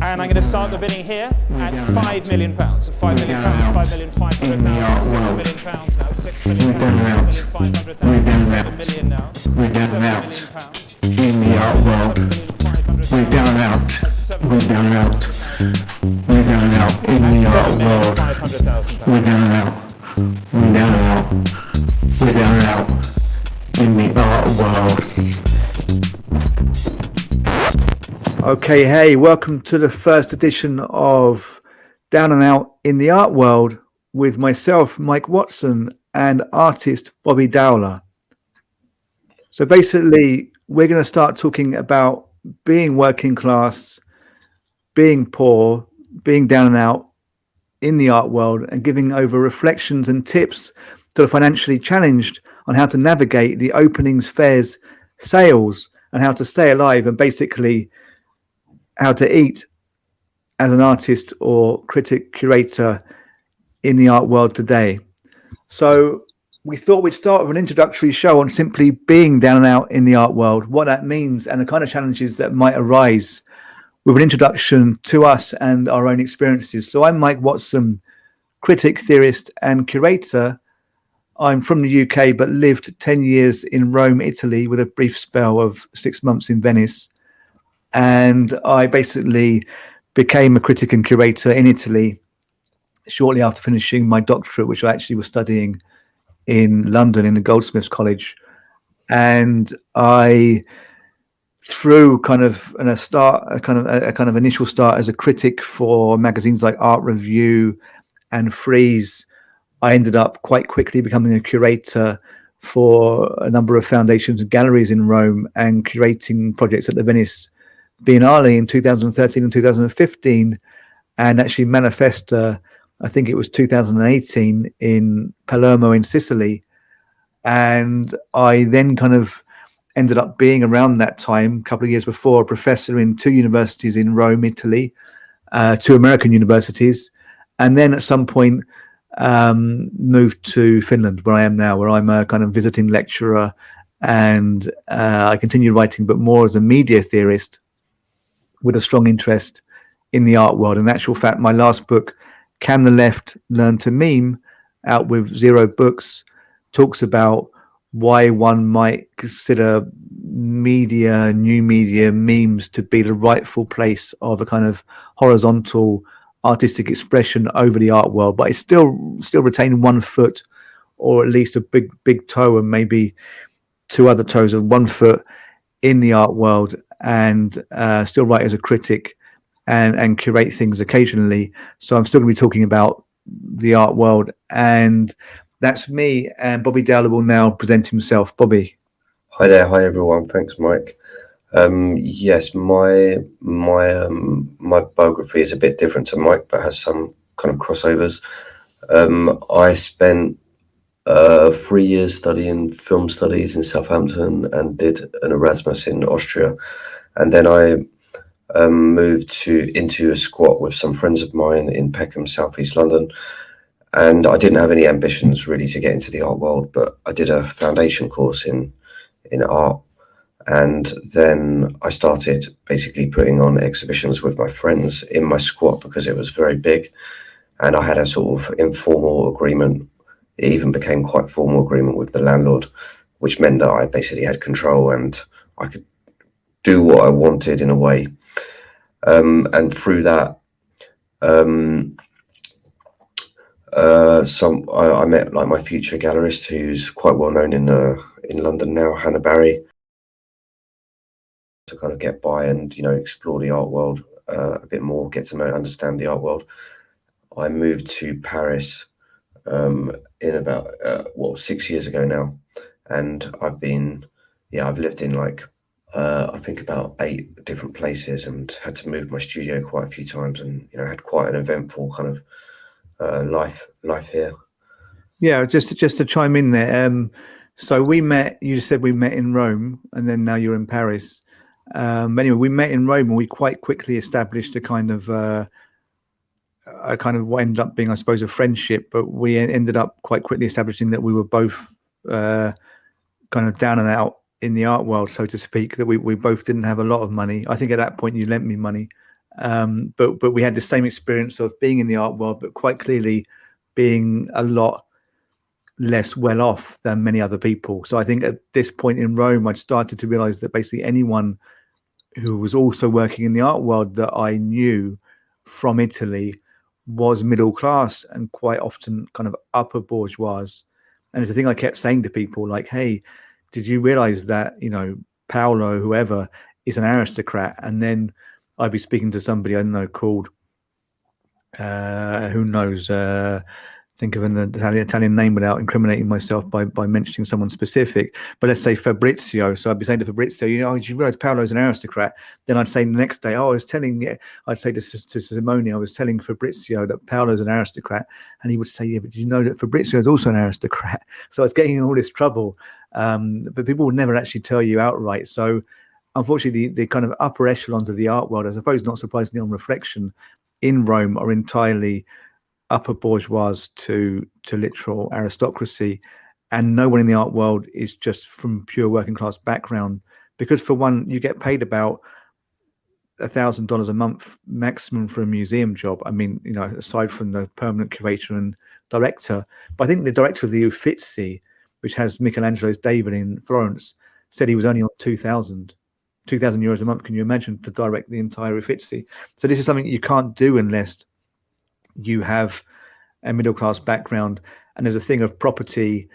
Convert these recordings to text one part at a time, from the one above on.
And I'm going to start the bidding here at £5 million. £5 million, £5,500,000, £6 million now, £6 million, £6,500,000, £7 million now, £7 million. In the art world, we're down and out, we're down and out, we're down and out. In the art world, we're down and out, we're down and out, we're down and out. In the art world. Okay, hey, welcome to the first edition of Down and Out in the Art World with myself, Mike Watson, and artist Bobby Dowler. So basically, we're going to start talking about being working class, being poor, being down and out in the art world, and giving over reflections and tips to the financially challenged on how to navigate the openings, fairs, sales, and how to stay alive, and basically how to eat as an artist or critic, curator in the art world today. So we thought we'd start with an introductory show on simply being down and out in the art world, what that means, and the kind of challenges that might arise, with an introduction to us and our own experiences. So I'm Mike Watson, critic, theorist, and curator. I'm from the UK, but lived 10 years in Rome, Italy, with a brief spell of 6 months in Venice. And I basically became a critic and curator in Italy shortly after finishing my doctorate, which I actually was studying in London in the Goldsmiths College. And I, through kind of a kind of initial start as a critic for magazines like Art Review and Frieze, I ended up quite quickly becoming a curator for a number of foundations and galleries in Rome, and curating projects at the Venice Biennale in 2013 and 2015, and actually Manifesta, I think it was 2018, in Palermo in Sicily. And I then kind of ended up being, around that time, a couple of years before, a professor in 2 universities in Rome, Italy, 2 American universities, and then at some point moved to Finland, where I am now, where I'm a kind of visiting lecturer, and I continue writing, but more as a media theorist, with a strong interest in the art world. In actual fact, my last book, Can the Left Learn to Meme, out with 0 Books, talks about why one might consider media, new media, memes to be the rightful place of a kind of horizontal artistic expression over the art world, but it's still retain 1 foot, or at least a big toe, and maybe 2 other toes of 1 foot in the art world, and still write as a critic and curate things occasionally. So I'm still going to be talking about the art world, and that's me. And Bobby Dowler will now present himself. Bobby. Hi there. Hi everyone. Thanks, Mike. Yes, my biography is a bit different to Mike, but has some kind of crossovers. I spent 3 years studying film studies in Southampton and did an Erasmus in Austria. And then I moved into a squat with some friends of mine in Peckham, southeast London. And I didn't have any ambitions really to get into the art world, but I did a foundation course in art. And then I started basically putting on exhibitions with my friends in my squat, because it was very big. And I had a sort of informal agreement. It even became quite formal agreement with the landlord, which meant that I basically had control and I could do what I wanted in a way. And through that, I met like my future gallerist, who's quite well known in London now, Hannah Barry, to kind of get by and, explore the art world a bit more, get to understand the art world. I moved to Paris in about 6 years ago now, and I've lived in I think about 8 different places, and had to move my studio quite a few times, and had quite an eventful kind of life here. Yeah, just to chime in there. So we met. You said we met in Rome, and then now you're in Paris. Anyway, we met in Rome, and we quite quickly established a kind of what ended up being, I suppose, a friendship. But we ended up quite quickly establishing that we were both kind of down and out in the art world, so to speak, that we both didn't have a lot of money. I think at that point you lent me money, but we had the same experience of being in the art world, but quite clearly being a lot less well off than many other people. So I think at this point in Rome, I'd started to realize that basically anyone who was also working in the art world that I knew from Italy was middle class and quite often kind of upper bourgeois. And it's a thing I kept saying to people, like, hey, did you realize that, you know, Paolo, whoever, is an aristocrat? And then I'd be speaking to somebody, I don't know, called, who knows, think of an Italian name without incriminating myself by mentioning someone specific, but let's say Fabrizio. So I'd be saying to Fabrizio, you know, did you realize Paolo's an aristocrat? Then I'd say the next day, I'd say to Simone, I was telling Fabrizio that Paolo's an aristocrat, and he would say, yeah, but did you know that Fabrizio is also an aristocrat? So I was getting in all this trouble, but people would never actually tell you outright. So unfortunately, the kind of upper echelons of the art world, I suppose, not surprisingly on reflection, in Rome are entirely upper bourgeois to literal aristocracy, and no one in the art world is just from pure working class background, because for one, you get paid about $1,000 a month maximum for a museum job. I mean, you know, aside from the permanent curator and director, but I think the director of the Uffizi, which has Michelangelo's David in Florence, said he was only on 2,000 euros a month. Can you imagine, to direct the entire Uffizi? So this is something you can't do unless you have a middle class background. And there's a thing of property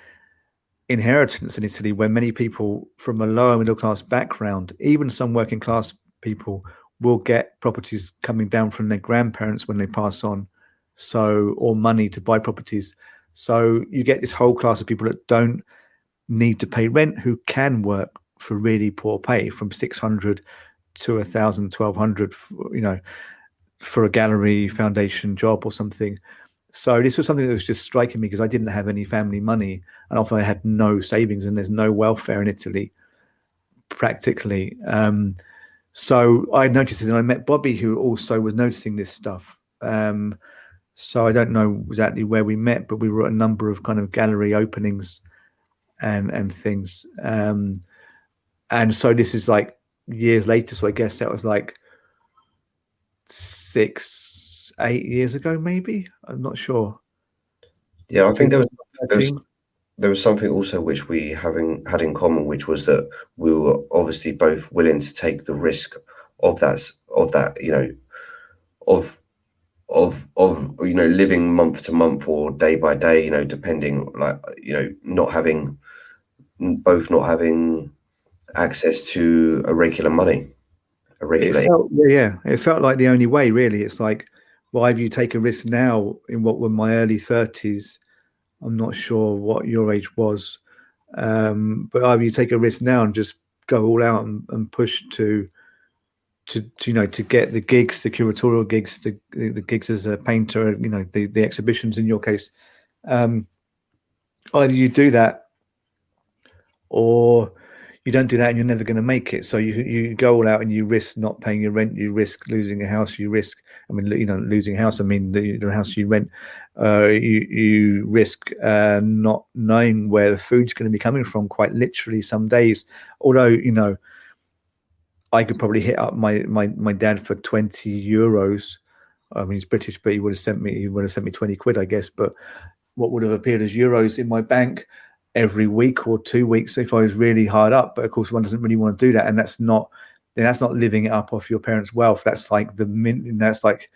inheritance in Italy, where many people from a lower middle class background, even some working class people, will get properties coming down from their grandparents when they pass on, so, or money to buy properties. So you get this whole class of people that don't need to pay rent, who can work for really poor pay, from 600 to 1,000, 1,200, you know, for a gallery foundation job or something. So this was something that was just striking me, because I didn't have any family money, and often I had no savings, and there's no welfare in Italy practically. So I noticed it, and I met Bobby, who also was noticing this stuff. So I don't know exactly where we met, but we were at a number of kind of gallery openings and things. And so this is like years later. So I guess that was like 6-8 years ago, maybe. I'm not sure. Yeah, I think there was something also which we had in common, which was that we were obviously both willing to take the risk of that, you know, of you know, living month to month or day by day, you know, depending, like, you know, not having access to a regular money. It felt like the only way, really. It's like, why have you take a risk now in what were my early 30s? I'm not sure what your age was, but either you take a risk now and just go all out and push to you know, to get the gigs, the curatorial gigs, the gigs as a painter, you know, the exhibitions in your case. Either you do that, or you don't do that, and you're never going to make it. So you go all out and you risk not paying your rent, you risk losing a house, you risk, I mean, you know, losing a house, I mean, the house you rent, you risk not knowing where the food's going to be coming from, quite literally some days. Although, you know, I could probably hit up my dad for 20 euros. I mean, he's British, but he would have sent me 20 quid, I guess. But what would have appeared as euros in my bank every week or 2 weeks if I was really hard up. But of course, one doesn't really want to do that, and that's not living it up off your parents' wealth. That's like that's like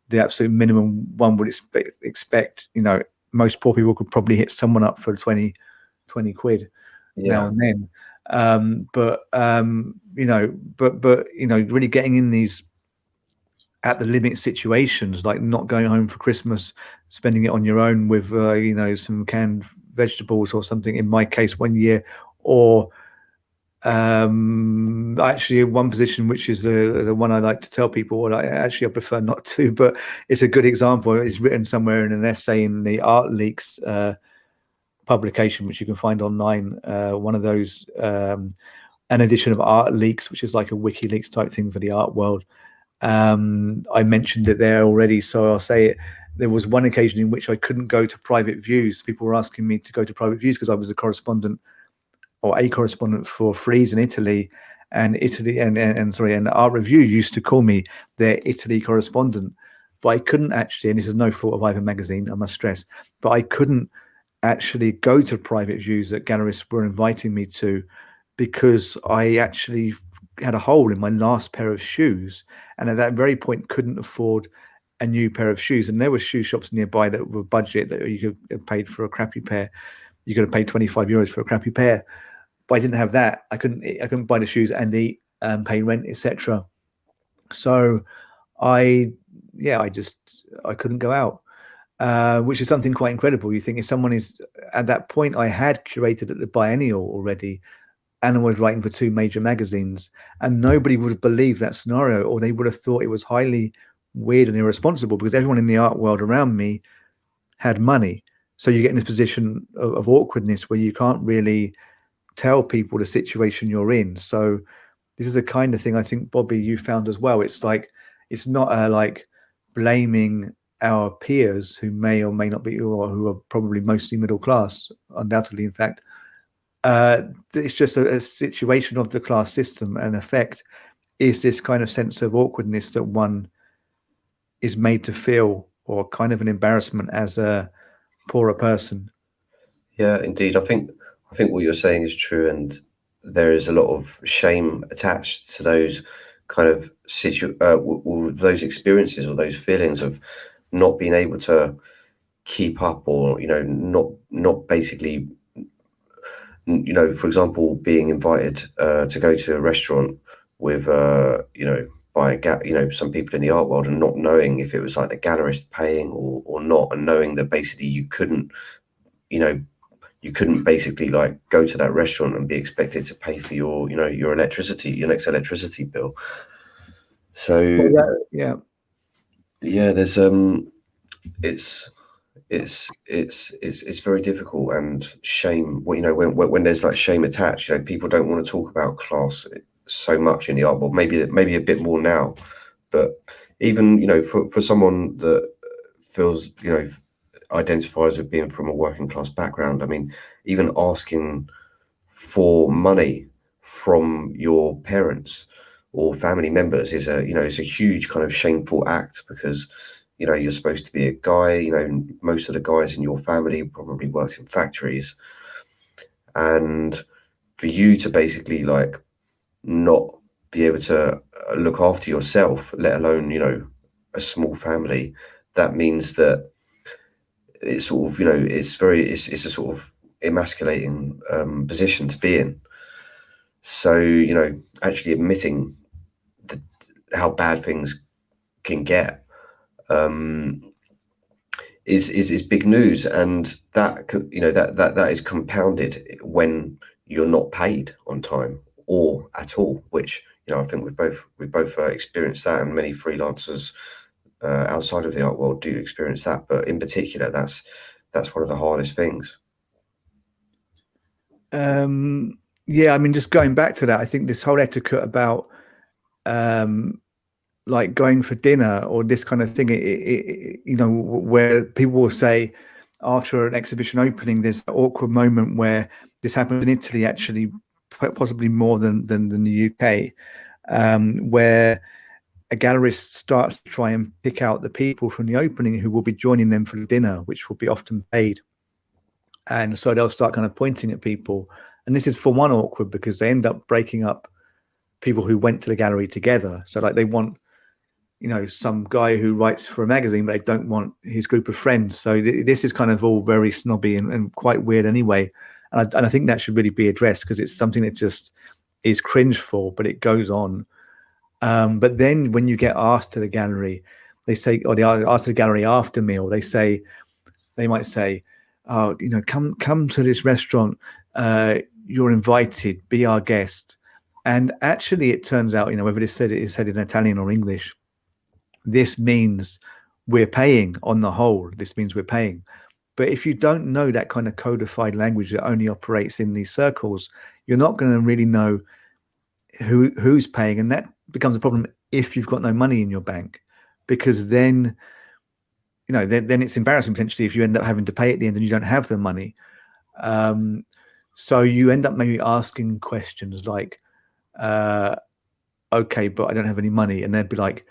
the absolute minimum one would expect. You know, most poor people could probably hit someone up for 20 quid now and then. But you know, really getting in these at the limit situations, like not going home for Christmas, spending it on your own with you know, some canned vegetables or something, in my case 1 year, or actually one position, which is the one I like to tell people, or I prefer not to, but it's a good example. It's written somewhere in an essay in the Art Leaks publication, which you can find online, one of those, an edition of Art Leaks, which is like a WikiLeaks type thing for the art world. I mentioned it there already, so I'll say it. There was one occasion in which I couldn't go to private views. People were asking me to go to private views because I was a correspondent or a correspondent for Frieze in Italy, and Art Review used to call me their Italy correspondent, but I couldn't actually, and this is no fault of either magazine, I must stress, but I couldn't actually go to private views that gallerists were inviting me to, because I actually had a hole in my last pair of shoes, and at that very point couldn't afford a new pair of shoes. And there were shoe shops nearby that were budget, that you could have paid for a crappy pair. You could have paid 25 euros for a crappy pair, but I didn't have that. I couldn't buy the shoes and eat, pay rent, etc. So I couldn't go out, which is something quite incredible. You think if someone is at that point, I had curated at the biennial already, and I was writing for 2 major magazines, and nobody would have believed that scenario, or they would have thought it was highly weird and irresponsible, because everyone in the art world around me had money. So you get in this position of awkwardness where you can't really tell people the situation you're in. So this is the kind of thing I think, Bobby, you found as well. It's like, it's not like blaming our peers who may or may not be, or who are probably mostly middle class, undoubtedly, in fact. It's just a situation of the class system, and effect is this kind of sense of awkwardness that one is made to feel, or kind of an embarrassment as a poorer person. Yeah, indeed. I think what you're saying is true, and there is a lot of shame attached to those kind of those experiences or those feelings of not being able to keep up, or not basically, for example, being invited to go to a restaurant with by some people in the art world, and not knowing if it was like the gallerist paying or not, and knowing that basically you couldn't basically like go to that restaurant and be expected to pay for your electricity, your next electricity bill. So there's it's very difficult, and shame, when there's like shame attached, people don't want to talk about class so much in the art world, maybe a bit more now, but even for someone that feels identifies with being from a working class background, I mean, even asking for money from your parents or family members is it's a huge kind of shameful act, because you're supposed to be a guy. Most of the guys in your family probably worked in factories, and for you to basically like not be able to look after yourself, let alone a small family, that means that it's sort of it's a sort of emasculating position to be in. So actually admitting how bad things can get is big news, and that that is compounded when you're not paid on time or at all, which I think we both experienced that, and many freelancers outside of the art world do experience that, but in particular that's one of the hardest things. Yeah, I mean, just going back to that, I think this whole etiquette about like going for dinner or this kind of thing, where people will say after an exhibition opening, there's an awkward moment where this happens in Italy, actually possibly more than the UK, where a gallerist starts to try and pick out the people from the opening who will be joining them for dinner, which will be often paid. And so they'll start kind of pointing at people. And this is, for one, awkward because they end up breaking up people who went to the gallery together. So like they want, some guy who writes for a magazine, but they don't want his group of friends. So this is kind of all very snobby and quite weird anyway. And I think that should really be addressed, because it's something that just is cringe for, but it goes on. But then when you get asked to the gallery, they say, or they are asked to the gallery after meal, they might say, oh, come to this restaurant. You're invited, be our guest. And actually it turns out, whether it is said in Italian or English, this means we're paying on the whole. This means we're paying. But if you don't know that kind of codified language that only operates in these circles, you're not going to really know who's paying. And that becomes a problem if you've got no money in your bank, because then then it's embarrassing potentially if you end up having to pay at the end and you don't have the money. So you end up maybe asking questions like, okay, but I don't have any money. And they'd be like,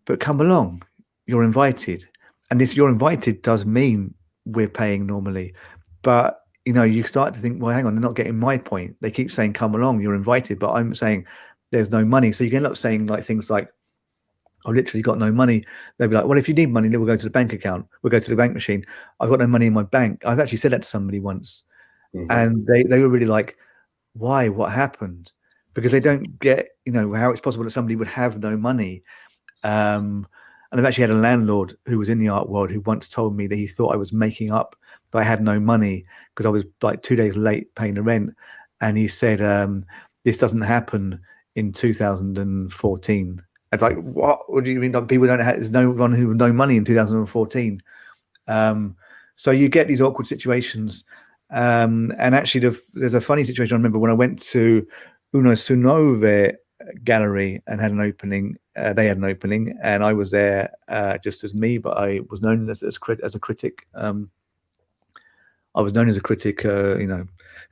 but come along, you're invited. And this you're invited does mean we're paying normally. But, you start to think, well, hang on, they're not getting my point. They keep saying, come along, you're invited. But I'm saying there's no money. So you end up saying like things like, I've literally got no money. They'll be like, well, if you need money, then we'll go to the bank account. We'll go to the bank machine. I've got no money in my bank. I've actually said that to somebody once. Mhm. And they were really like, why? What happened? Because they don't get, how it's possible that somebody would have no money. And I've actually had a landlord who was in the art world who once told me that he thought I was making up that I had no money because I was like 2 days late paying the rent. And he said, this doesn't happen in 2014. It's like, what do you mean? People don't have, there's no one who had no money in 2014. So you get these awkward situations. And actually, there's a funny situation. I remember when I went to Uno Sunove gallery and had an opening. They had an opening, and I was there just as me, but I was known as a critic. I was known as a critic, who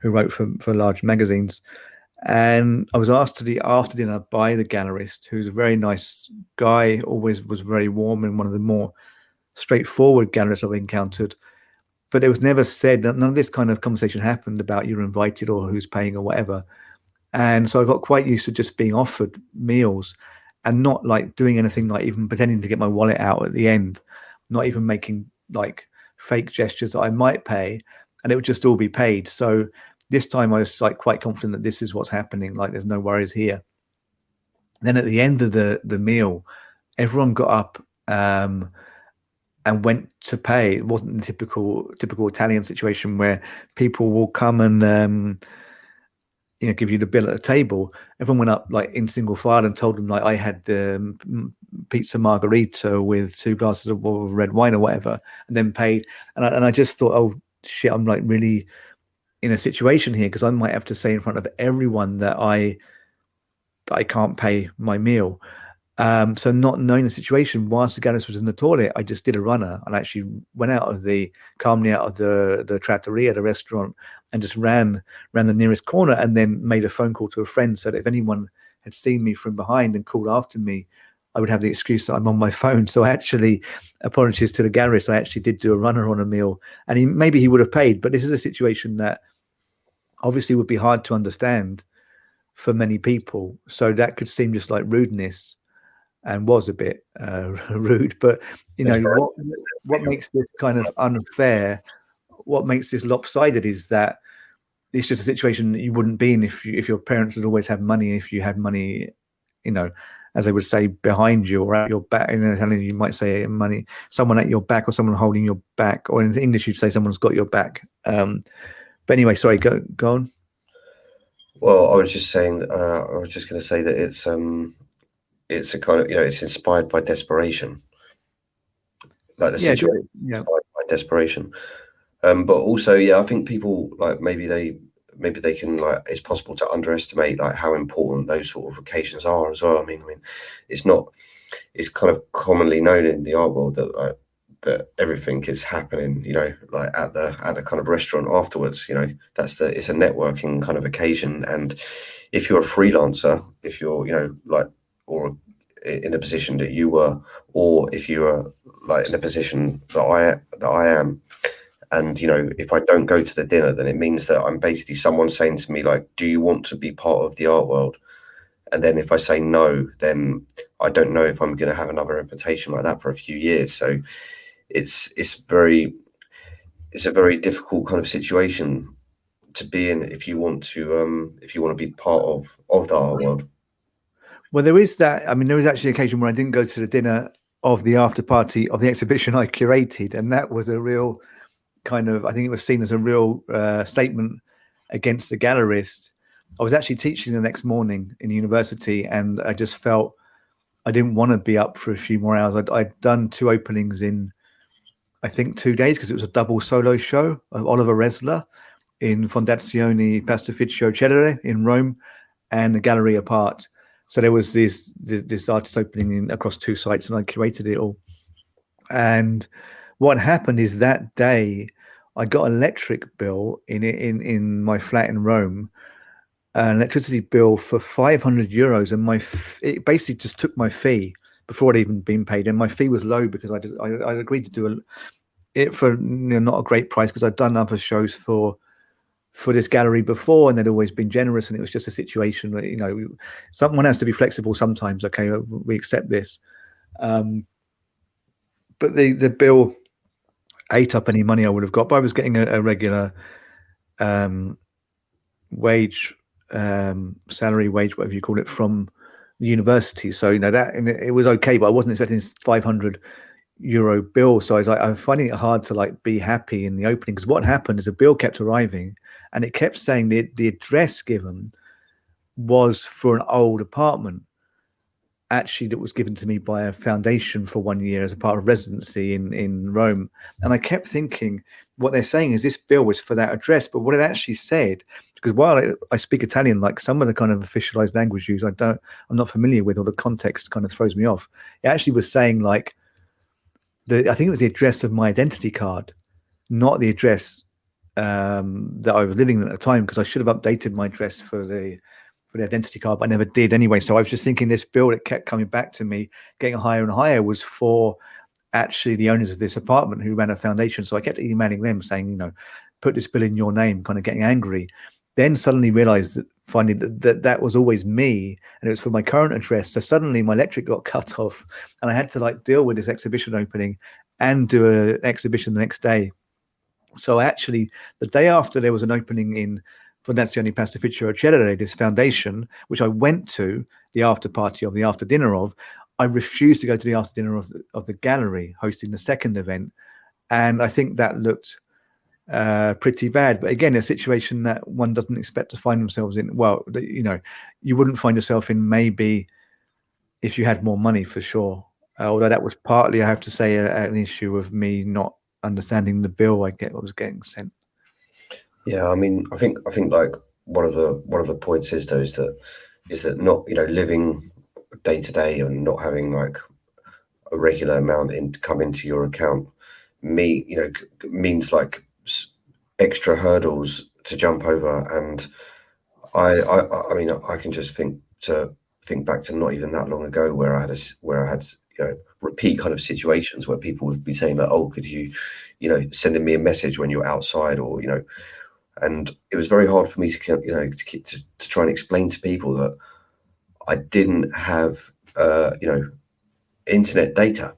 wrote for large magazines. And I was asked after dinner by the gallerist, who's a very nice guy, always was very warm and one of the more straightforward gallerists I've encountered. But it was never said that none of this kind of conversation happened about you're invited or who's paying or whatever. And so I got quite used to just being offered meals and not like doing anything, like even pretending to get my wallet out at the end, not even making like fake gestures that I might pay, and it would just all be paid. So this time I was like quite confident that this is what's happening. Like there's no worries here. Then at the end of the meal, everyone got up and went to pay. It wasn't the typical Italian situation where people will come and give you the bill at the table. Everyone went up like in single file and told them like I had the pizza margarita with 2 glasses of red wine or whatever, and then paid. And I just thought, oh shit, I'm like really in a situation here because I might have to say in front of everyone that I can't pay my meal. So not knowing the situation, whilst the gallerist was in the toilet, I just did a runner and actually went calmly out of the trattoria, the restaurant, and just ran the nearest corner and then made a phone call to a friend so that if anyone had seen me from behind and called after me, I would have the excuse that I'm on my phone. So actually, apologies to the gallerist, I actually did do a runner on a meal, and maybe he would have paid, but this is a situation that obviously would be hard to understand for many people. So that could seem just like rudeness, and was a bit rude. But what makes this kind of unfair, what makes this lopsided, is that it's just a situation that you wouldn't be in if your parents had always had money. If you had money, as they would say, behind you or at your back. In Italian, you might say money, someone at your back or someone holding your back. Or in English, you'd say someone's got your back. But anyway, sorry, go on. Well, I was just saying, I was just going to say that it's a kind of, it's inspired by desperation. Like the situation inspired by desperation. But also, I think people like maybe they can, like, it's possible to underestimate like how important those sort of occasions are as well. I mean, it's kind of commonly known in the art world that that everything is happening, like at the kind of restaurant afterwards. It's a networking kind of occasion. And if you're a freelancer, if you're, or in a position that you were, or if you are like in a position that I am, and if I don't go to the dinner, then it means that I'm basically someone saying to me like, do you want to be part of the art world? And then if I say no, then I don't know if I'm going to have another invitation like that for a few years. So it's a very difficult kind of situation to be in if you want to be part of the art world. Well, there is that. I mean, there was actually an occasion where I didn't go to the dinner of the after party of the exhibition I curated, and that was a real kind of, I think it was seen as a real statement against the gallerist. I was actually teaching the next morning in university, and I just felt I didn't want to be up for a few more hours. I'd done 2 openings in, I think, 2 days, because it was a double solo show of Oliver Resler in Fondazione Pastorificio Cedere in Rome and the gallery apart. So there was this artist opening across 2 sites, and I curated it all. And what happened is that day I got an electric bill in my flat in Rome, an electricity bill for €500, and it basically just took my fee before I'd even been paid, and my fee was low because I agreed to do it for not a great price because I'd done other shows for this gallery before, and they'd always been generous, and it was just a situation where someone has to be flexible sometimes. Okay, we accept this, but the bill ate up any money I would have got. But I was getting a regular wage, salary, wage, whatever you call it, from the university. So that, and it was okay, but I wasn't expecting this €500 bill. So I'm finding it hard to be happy in the opening, because what happened is the bill kept arriving, and it kept saying the address given was for an old apartment, actually, that was given to me by a foundation for 1 year as a part of residency in Rome. And I kept thinking, what they're saying is this bill was for that address, but what it actually said, because while I speak Italian, like some of the kind of officialized language used, I'm not familiar with, or the context kind of throws me off. It actually was saying I think it was the address of my identity card, not the address that I was living at the time, because I should have updated my address for the identity card, but I never did anyway. So I was just thinking this bill that kept coming back to me, getting higher and higher, was for actually the owners of this apartment who ran a foundation. So I kept emailing them saying, put this bill in your name, kind of getting angry. Then suddenly realized finding that was always me, and it was for my current address. So suddenly my electric got cut off, and I had to deal with this exhibition opening and do an exhibition the next day. So actually, the day after there was an opening in Fondazione Pastificio Curated, this foundation, which I went to the after party of, the after dinner of, I refused to go to the after dinner of the gallery hosting the second event. And I think that looked pretty bad. But again, a situation that one doesn't expect to find themselves in. Well, you wouldn't find yourself in maybe if you had more money, for sure. Although that was partly, I have to say, an issue of me not understanding the bill I was getting sent. Yeah, I mean, I think one of the points is that not living day to day and not having a regular amount come into your account means extra hurdles to jump over. And I mean, I can just think back to not even that long ago where I had repeat kind of situations where people would be saying oh, could you sending me a message when you're outside, or and it was very hard for me to try and explain to people that I didn't have internet data,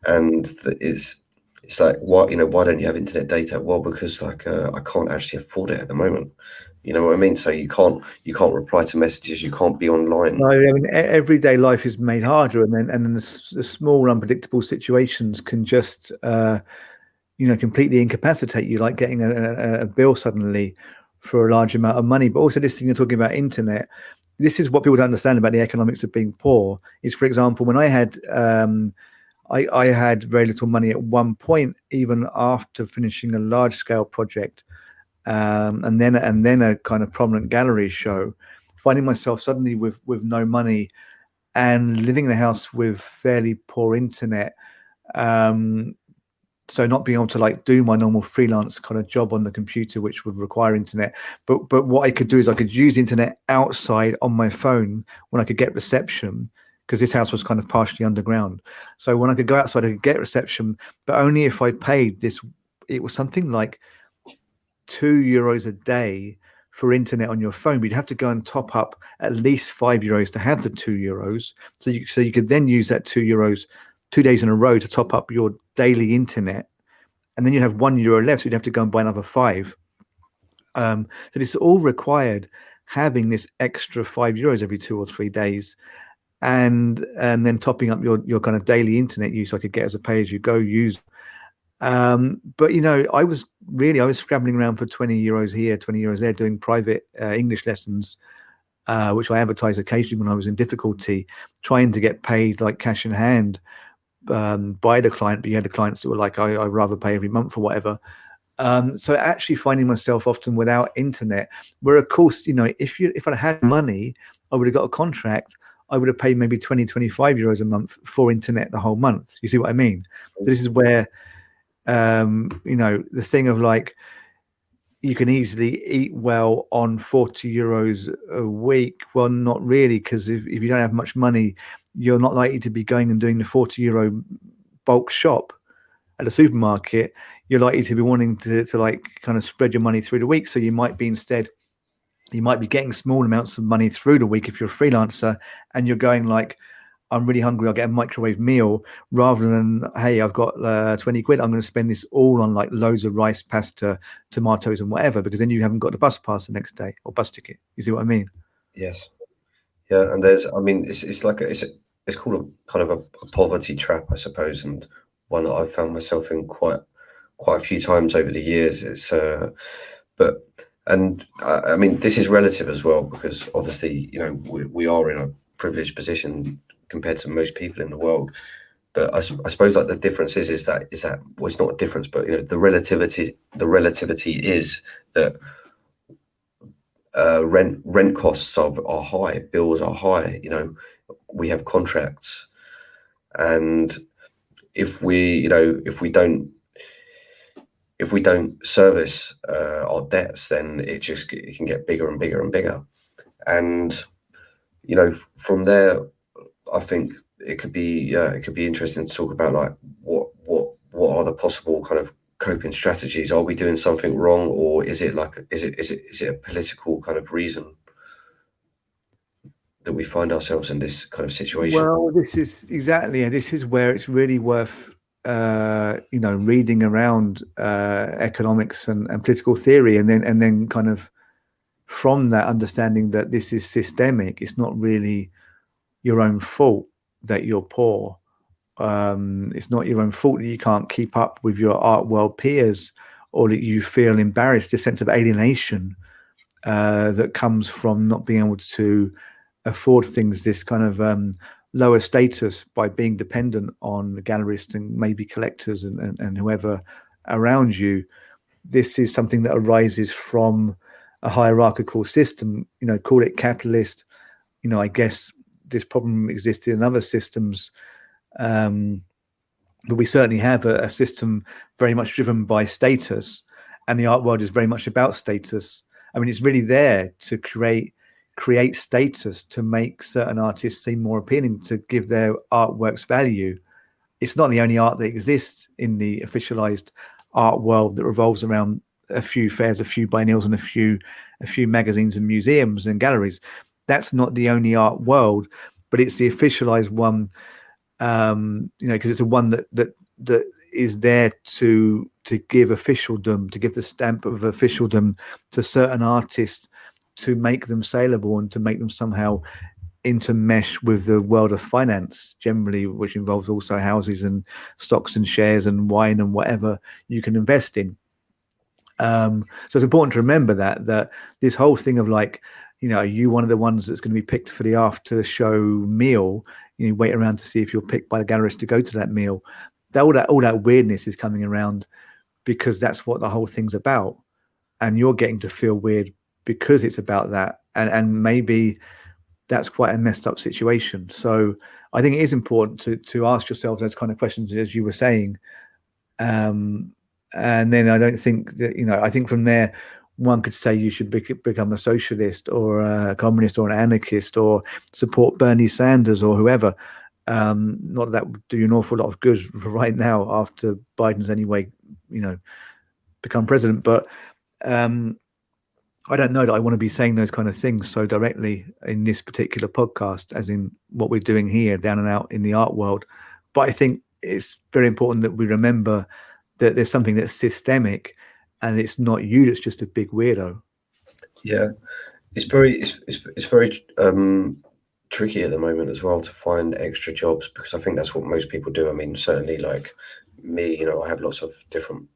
and it's like, why don't you have internet data? Well, because I can't actually afford it at the moment. You know what I mean? So you can't reply to messages. You can't be online. No, I mean, everyday life is made harder, and then the small unpredictable situations can just completely incapacitate you, like getting a bill suddenly for a large amount of money. But also this thing you're talking about, internet. This is what people don't understand about the economics of being poor. Is, for example, when I had I had very little money at one point, even after finishing a large scale project. And then a kind of prominent gallery show, finding myself suddenly with no money and living in a house with fairly poor internet. So not being able to do my normal freelance kind of job on the computer, which would require internet. But what I could do is I could use internet outside on my phone when I could get reception, because this house was kind of partially underground. So when I could go outside, I could get reception, but only if I paid this. It was something like €2 a day for internet on your phone, but you'd have to go and top up at least €5 to have the €2. So you could then use that €2 2 days in a row to top up your daily internet, and then you'd have €1 left, so you'd have to go and buy another 5. So this all required having this extra €5 every 2 or 3 days, and then topping up your kind of daily internet use I could get as a pay-as-you-go use. But I was scrabbling around for €20 here, €20 there, doing private English lessons, which I advertised occasionally when I was in difficulty, trying to get paid cash in hand by the client. But you had the clients that were like, I'd rather pay every month or whatever. So actually finding myself often without internet, where of course, if I had money, I would have got a contract. I would have paid maybe 20, €25 a month for internet the whole month. You see what I mean? So this is where The thing of like, you can easily eat well on 40 euros a week. Well, not really, because if you don't have much money, you're not likely to be going and doing the 40 euro bulk shop at a supermarket. You're likely to be wanting to like kind of spread your money through the week. So you might be getting small amounts of money through the week if you're a freelancer, and you're going like, I'm really hungry, I'll get a microwave meal, rather than, hey, I've got 20 quid, I'm going to spend this all on like loads of rice, pasta, tomatoes and whatever, because then you haven't got the bus pass the next day or bus ticket. You see what I mean? Yes. Yeah, and it's called a kind of a poverty trap, I suppose, and one that I've found myself in quite a few times over the years. I mean, this is relative as well, because obviously, we are in a privileged position compared to most people in the world. But I suppose like the difference is that well, it's not a difference, but the relativity is that rent costs are high, bills are high. We have contracts, and if we don't service our debts, then it can get bigger and bigger and bigger. And from there, I think it could be interesting to talk about like what are the possible kind of coping strategies. Are we doing something wrong, or is it a political kind of reason that we find ourselves in this kind of situation? Well, this is where it's really worth reading around economics and political theory, and then kind of from that understanding that this is systemic. It's not really your own fault that you're poor. It's not your own fault that you can't keep up with your art world peers, or that you feel embarrassed, this sense of alienation that comes from not being able to afford things, this kind of lower status by being dependent on gallerists and maybe collectors and whoever around you. This is something that arises from a hierarchical system, call it capitalist. I guess this problem existed in other systems, but we certainly have a system very much driven by status, and the art world is very much about status. I mean, it's really there to create status, to make certain artists seem more appealing, to give their artworks value. It's not the only art that exists in the officialized art world that revolves around a few fairs, a few biennials, and a few magazines and museums and galleries. That's not the only art world, but it's the officialized one, because it's a one that is there to give officialdom, to give the stamp of officialdom to certain artists, to make them saleable and to make them somehow intermesh with the world of finance generally, which involves also houses and stocks and shares and wine and whatever you can invest in. So it's important to remember that this whole thing of like, are you one of the ones that's going to be picked for the after show meal? Wait around to see if you're picked by the gallerist to go to that meal. All that weirdness is coming around because that's what the whole thing's about, and you're getting to feel weird because it's about that, and maybe that's quite a messed up situation. So I think it is important to ask yourselves those kind of questions, as you were saying, and then I don't think that I think from there one could say you should become a socialist or a communist or an anarchist or support Bernie Sanders or whoever. Not that would do you an awful lot of good right now after Biden's anyway become president, but I don't know that I want to be saying those kind of things so directly in this particular podcast, as in what we're doing here, down and out in the art world. But I think it's very important that we remember that there's something that's systemic, and it's not you that's just a big weirdo. Yeah, it's very tricky at the moment as well to find extra jobs, because I think that's what most people do. I mean, certainly like me, I have lots of different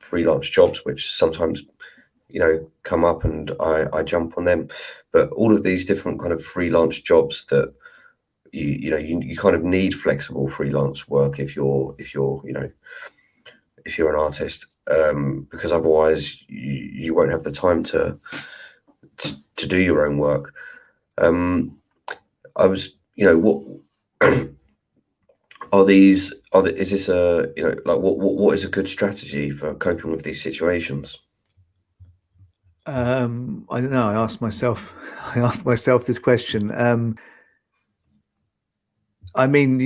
freelance jobs which sometimes come up and I jump on them, but all of these different kind of freelance jobs that you kind of need flexible freelance work if you're an artist, because otherwise you won't have the time to do your own work. I was is this a, like what is a good strategy for coping with these situations? I don't know. I asked myself this question. I mean,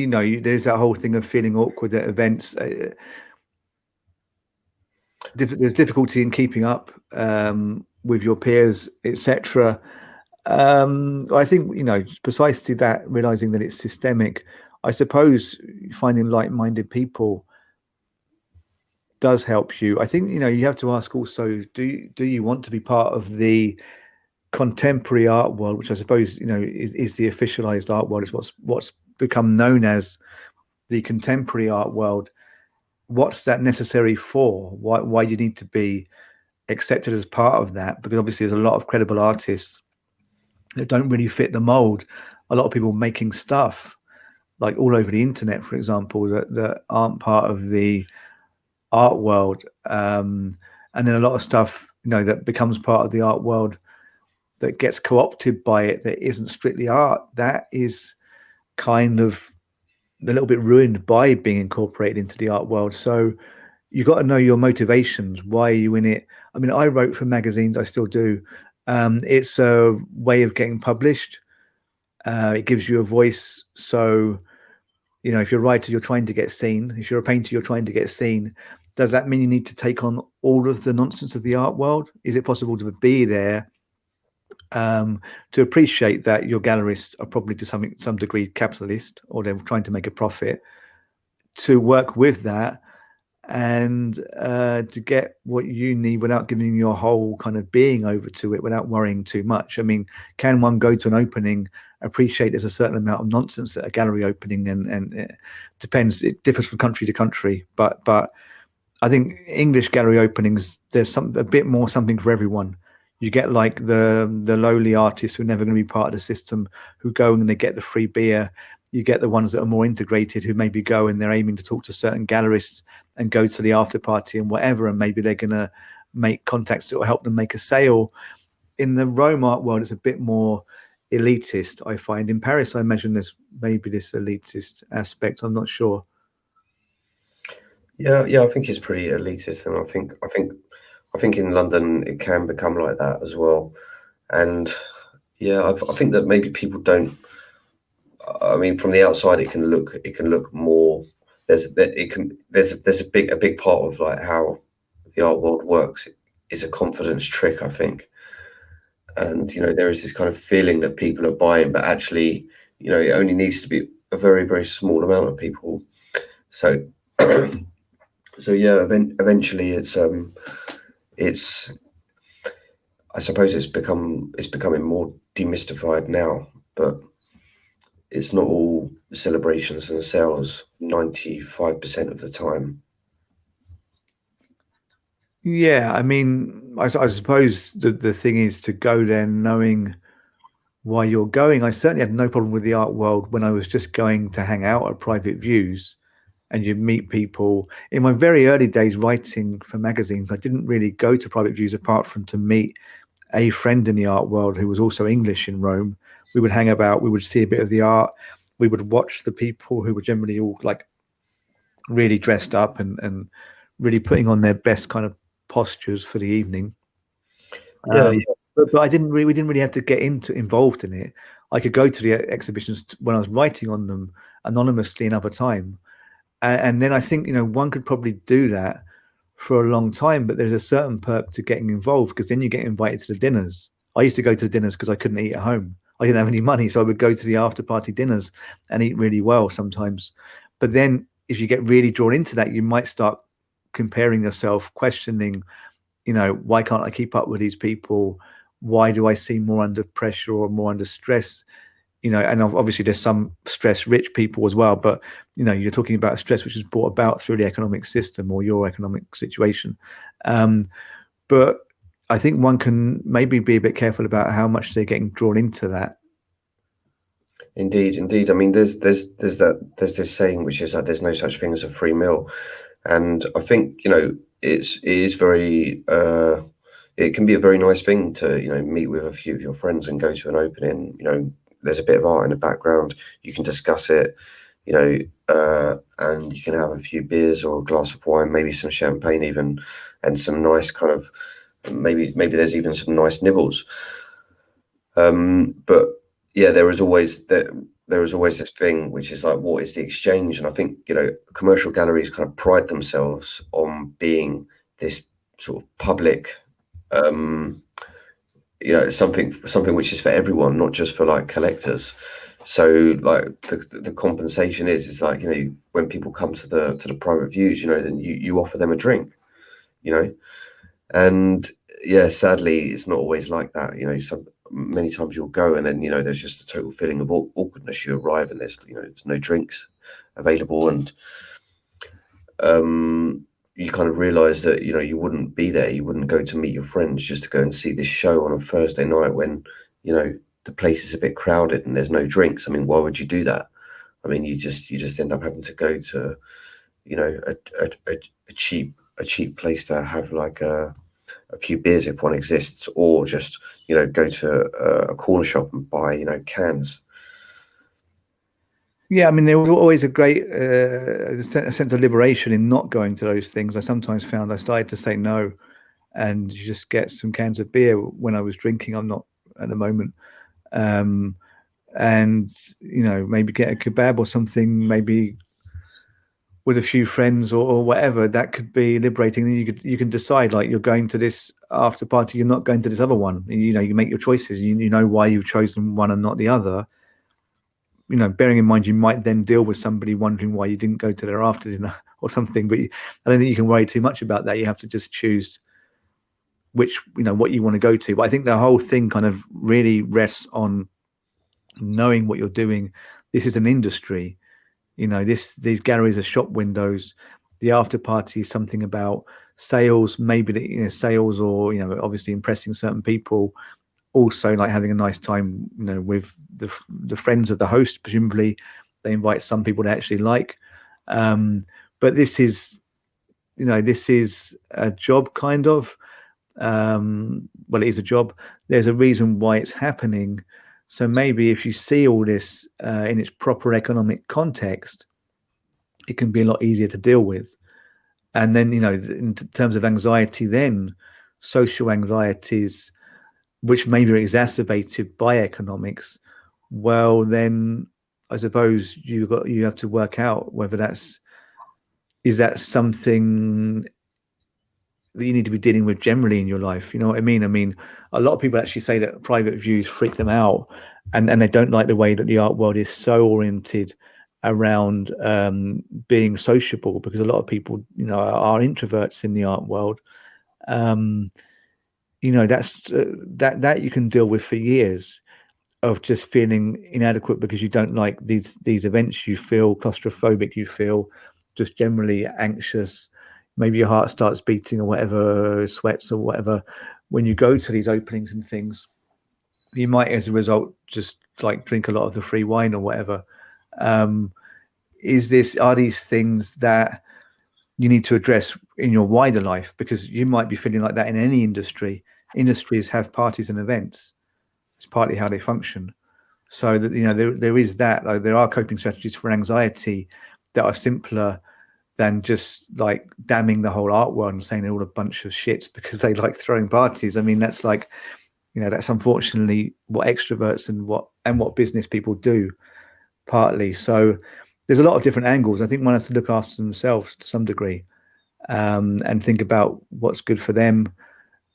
there's that whole thing of feeling awkward at events. There's difficulty in keeping up with your peers, etc. I think precisely that, realizing that it's systemic. I suppose finding like-minded people does help you. I think you have to ask also, do you want to be part of the contemporary art world, which I suppose is the officialized art world, is what's become known as the contemporary art world. What's that necessary for? Why you need to be accepted as part of that? Because obviously there's a lot of credible artists that don't really fit the mold. A lot of people making stuff like all over the internet, for example, that aren't part of the art world, and then a lot of stuff that becomes part of the art world that gets co-opted by it, that isn't strictly art, that is kind of a little bit ruined by being incorporated into the art world. So you got to know your motivations. Why are you in it? I mean, I wrote for magazines, I still do. It's a way of getting published. It gives you a voice. So if you're a writer, you're trying to get seen. If you're a painter, you're trying to get seen. Does that mean you need to take on all of the nonsense of the art world? Is it possible to be there, to appreciate that your gallerists are probably to some degree capitalist, or they're trying to make a profit, to work with that and to get what you need without giving your whole kind of being over to it, without worrying too much? I mean, can one go to an opening, appreciate there's a certain amount of nonsense at a gallery opening, and it depends, it differs from country to country, but I think English gallery openings, there's a bit more something for everyone. You get like the lowly artists who are never going to be part of the system, who go and they get the free beer. You get the ones that are more integrated, who maybe go and they're aiming to talk to certain gallerists and go to the after party and whatever, and maybe they're going to make contacts that will help them make a sale. In the Rome art world, it's a bit more elitist, I find. In Paris, I imagine there's maybe this elitist aspect. I'm not sure. Yeah, I think it's pretty elitist, and I think in London it can become like that as well. And yeah, I think that maybe people don't. I mean, from the outside, it can look more. There's a big part of like how the art world works is a confidence trick, I think. And there is this kind of feeling that people are buying, but actually, it only needs to be a very, very small amount of people. So. So yeah, eventually it's I suppose it's becoming more demystified now, but it's not all celebrations and sales 95% of the time. Yeah, I mean, I suppose the thing is to go there knowing why you're going. I certainly had no problem with the art world when I was just going to hang out at private views. And you meet people. In my very early days writing for magazines, I didn't really go to private views apart from to meet a friend in the art world who was also English in Rome. We would hang about, we would see a bit of the art, we would watch the people who were generally all like really dressed up and really putting on their best kind of postures for the evening. Yeah. But we didn't really have to get involved in it. I could go to the exhibitions when I was writing on them anonymously another time. And then I think, one could probably do that for a long time, but there's a certain perk to getting involved, because then you get invited to the dinners. I used to go to the dinners because I couldn't eat at home. I didn't have any money, so I would go to the after party dinners and eat really well sometimes. But then if you get really drawn into that, you might start comparing yourself, questioning, why can't I keep up with these people? Why do I seem more under pressure or more under stress? And obviously there's some stress-rich people as well, but you're talking about stress which is brought about through the economic system or your economic situation. But I think one can maybe be a bit careful about how much they're getting drawn into that. Indeed. I mean, there's this saying which is that there's no such thing as a free meal, and I think it is very. It can be a very nice thing to meet with a few of your friends and go to an opening. There's a bit of art in the background. You can discuss it. you know, and you can have a few beers or a glass of wine, maybe some champagne even, and some nice kind of, maybe there's even some nice nibbles. But yeah, there is always this thing which is like, what is the exchange? And I think, you know, commercial galleries kind of pride themselves on being this sort of public, you know, something which is for everyone, not just for like collectors. So like the compensation is like, you know, when people come to the private views, you know, then you offer them a drink, you know. And yeah, sadly, it's not always like that. You know, many times you'll go and then, you know, there's just a total feeling of awkwardness. You arrive and there's, you know, there's no drinks available, and you kind of realize that, you know, you wouldn't be there. You wouldn't go to meet your friends just to go and see this show on a Thursday night when, you know, the place is a bit crowded and there's no drinks. I mean, why would you do that? I mean, you just end up having to go to, you know, a cheap place to have like a few beers if one exists, or just, you know, go to a corner shop and buy, you know, cans. Yeah, I mean, there was always a great sense of liberation in not going to those things. I sometimes found I started to say no, and you just get some cans of beer when I was drinking. I'm not at the moment. And, you know, maybe get a kebab or something, maybe with a few friends or whatever. That could be liberating. Then you can decide, like, you're going to this after party, you're not going to this other one. You know, you make your choices. You know why you've chosen one and not the other. You know, bearing in mind you might then deal with somebody wondering why you didn't go to their after dinner or something. But I don't think you can worry too much about that. You have to just choose which, you know, what you want to go to. But I think the whole thing kind of really rests on knowing what you're doing. This is an industry. You know, these galleries are shop windows. The after party is something about sales, maybe the, you know, sales, or, you know, obviously impressing certain people. Also, like having a nice time, you know, with the friends of the host. Presumably, they invite some people they actually like. But this is, you know, this is a job, kind of. Well, it is a job. There's a reason why it's happening. So maybe if you see all this in its proper economic context, it can be a lot easier to deal with. And then, you know, in terms of anxiety, then social anxieties, which maybe are exacerbated by economics, well, then I suppose you have to work out whether is that something that you need to be dealing with generally in your life. You know what I mean? I mean, a lot of people actually say that private views freak them out, and they don't like the way that the art world is so oriented around being sociable, because a lot of people, you know, are introverts in the art world. You know, that's that you can deal with for years, of just feeling inadequate because you don't like these events. You feel claustrophobic, you feel just generally anxious, maybe your heart starts beating or whatever, sweats or whatever when you go to these openings and things. You might, as a result, just like drink a lot of the free wine or whatever. Are these things that you need to address in your wider life? Because you might be feeling like that in any industry. Industries have parties and events. It's partly how they function. So that, you know, there is that. Like, there are coping strategies for anxiety that are simpler than just like damning the whole art world and saying they're all a bunch of shits because they like throwing parties. I mean, that's like, you know, that's unfortunately what extroverts and what business people do, partly. So there's a lot of different angles. I think one has to look after themselves to some degree, and think about what's good for them.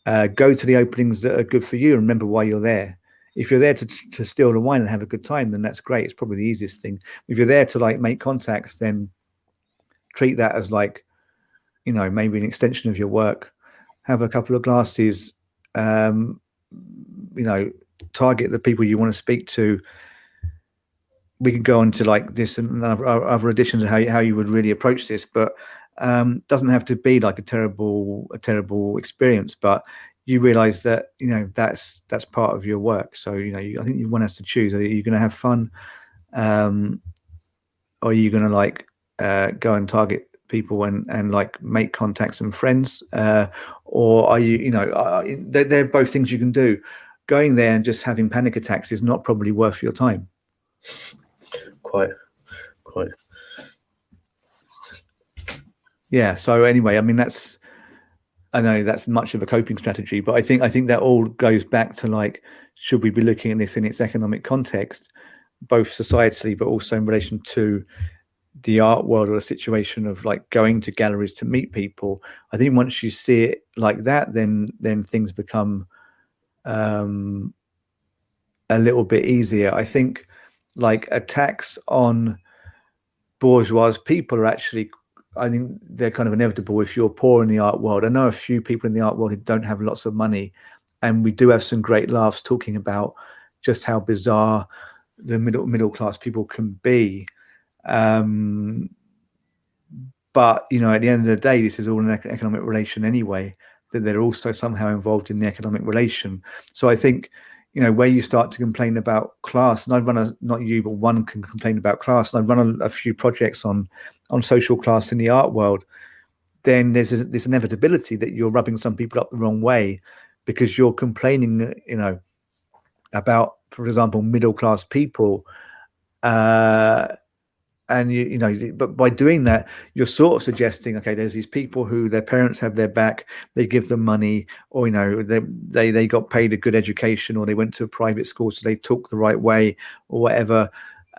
Go to the openings that are good for you. Remember why you're there. If you're there to steal the wine and have a good time, then that's great. It's probably the easiest thing. If you're there to like make contacts, then treat that as like, you know, maybe an extension of your work. Have a couple of glasses, you know, target the people you want to speak to. We can go on to like this and other additions of how you would really approach this, but doesn't have to be like a terrible experience. But you realize that, you know, that's part of your work. So, you know, I think one has to choose. Are you going to have fun, or are you going to like go and target people and like make contacts and friends, or are you, you know, they're both things you can do. Going there and just having panic attacks is not probably worth your time. Quite Right. Yeah. So anyway, I mean, I know that's much of a coping strategy, but I think that all goes back to like, should we be looking at this in its economic context, both societally, but also in relation to the art world, or a situation of like going to galleries to meet people. I think once you see it like that, then things become a little bit easier. I think like attacks on bourgeois people are actually, I think they're kind of inevitable if you're poor in the art world. I know a few people in the art world who don't have lots of money, and we do have some great laughs talking about just how bizarre the middle class people can be. But you know, at the end of the day, this is all an economic relation anyway, that they're also somehow involved in the economic relation. So I think, you know, where you start to complain about class, and I've run not you, but one can complain about class, and I've run a few projects on social class in the art world, then there's this inevitability that you're rubbing some people up the wrong way because you're complaining, you know, about, for example, middle class people, and you know, but by doing that, you're sort of suggesting, okay, there's these people who their parents have their back, they give them money, or you know, they got paid a good education, or they went to a private school, so they talk the right way, or whatever,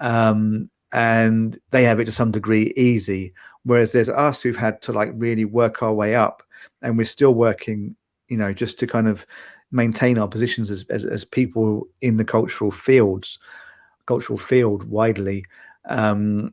and they have it to some degree easy. Whereas there's us who've had to like really work our way up, and we're still working, you know, just to kind of maintain our positions as people in the cultural field widely. You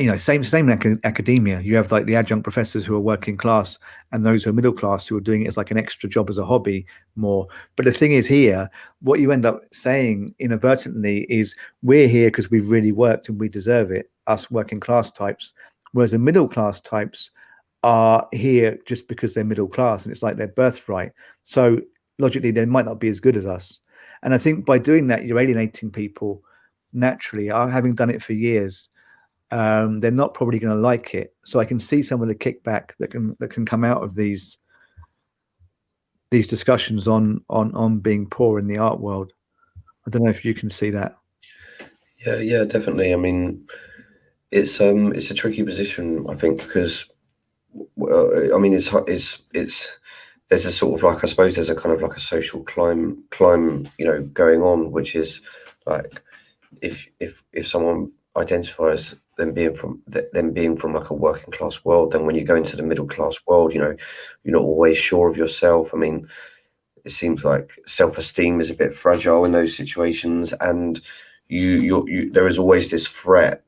know, same in academia. You have like the adjunct professors who are working class, and those who are middle class who are doing it as like an extra job, as a hobby more. But the thing is, here, what you end up saying inadvertently is, we're here because we've really worked and we deserve it, us working class types, whereas the middle class types are here just because they're middle class, and it's like their birthright. So logically, they might not be as good as us. And I think by doing that, you're alienating people naturally. Having done it for years, they're not probably going to like it. So I can see some of the kickback that can come out of these discussions on being poor in the art world. I don't know if you can see that. Yeah, definitely. I mean, it's a tricky position, I think, because I mean, it's there's a sort of like, I suppose there's a kind of like a social climb, you know, going on, which is like, if someone identifies them being from like a working class world, then when you go into the middle class world, you know, you're not always sure of yourself. I mean, it seems like self-esteem is a bit fragile in those situations, and you there is always this threat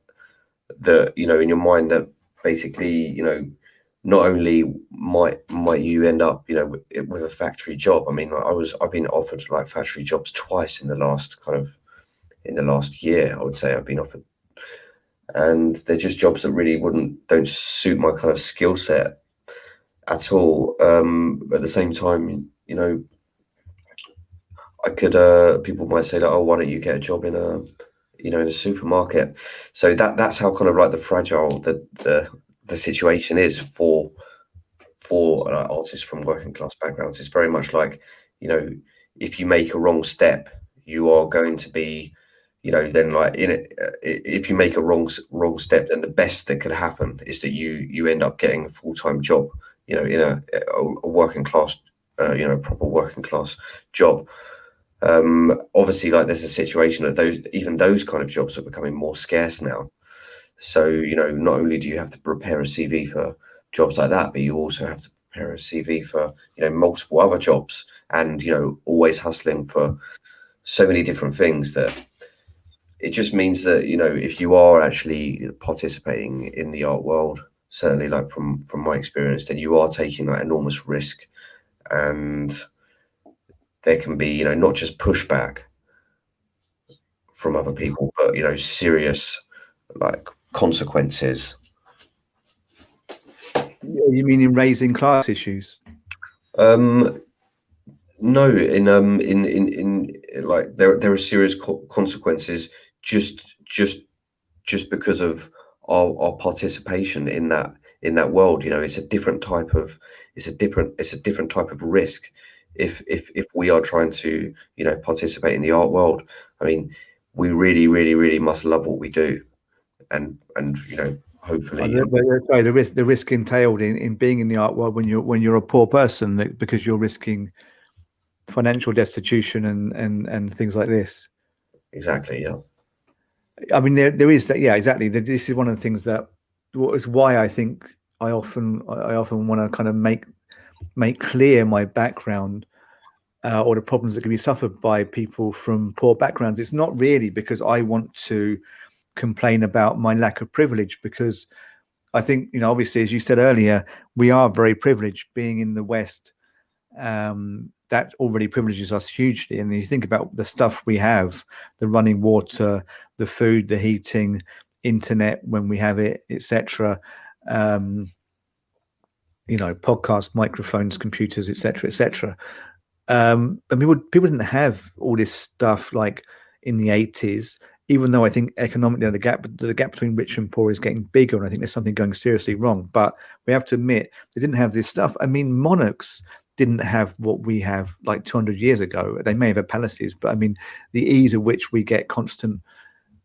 that, you know, in your mind, that basically, you know, not only might you end up, you know, with a factory job. I mean, I've been offered like factory jobs twice in the last year, I would say. I've been offered, and they're just jobs that really don't suit my kind of skill set at all. At the same time, you know, I could people might say that, oh, why don't you get a job in a supermarket? So that's how kind of like the fragile the situation is for artists from working class backgrounds. It's very much like, you know, if you make a wrong step, you are going to be, you know, then like in it, if you make a wrong step, then the best that could happen is that you end up getting a full-time job, you know, in a working class, you know, proper working class job. Obviously, like, there's a situation that even those kind of jobs are becoming more scarce now. So, you know, not only do you have to prepare a CV for jobs like that, but you also have to prepare a CV for, you know, multiple other jobs, and, you know, always hustling for so many different things, that it just means that, you know, if you are actually participating in the art world, certainly like from my experience, then you are taking that enormous risk, and there can be, you know, not just pushback from other people, but, you know, serious like consequences. You mean in raising class issues? No, in like there are serious consequences just because of our participation in that world. You know, it's a different type of risk if we are trying to, you know, participate in the art world. I mean, we really must love what we do. and hopefully the risk entailed in being in the art world when you're a poor person, because you're risking financial destitution and things like this. Exactly. Yeah. I mean, there is that. Yeah, exactly. This is one of the things that is why I think I often want to kind of make clear my background, or the problems that can be suffered by people from poor backgrounds. It's not really because I want to complain about my lack of privilege, because I think, obviously, as you said earlier, we are very privileged being in the West. That already privileges us hugely. And you think about the stuff we have, the running water, the food, the heating, internet when we have it, etc. Podcasts, microphones, computers, etc., etc. And people didn't have all this stuff like in the 80s, even though I think economically the gap between rich and poor is getting bigger, and I think there's something going seriously wrong. But we have to admit they didn't have this stuff. I mean, monarchs didn't have what we have like 200 years ago. They may have had palaces, but I mean, the ease at which we get constant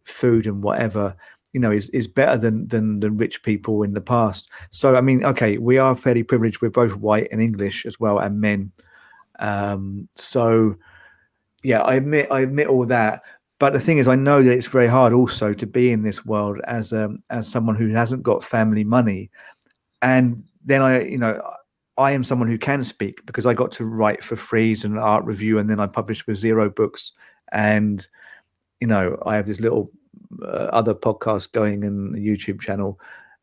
food and whatever, is better than rich people in the past. So I mean, okay, we are fairly privileged. We're both white and English as well, and men. So yeah, I admit all that. But the thing is, I know that it's very hard also to be in this world as someone who hasn't got family money. And then I am someone who can speak because I got to write for Frieze and Art Review, and then I published with Zero Books. And, I have this little other podcast going in the YouTube channel.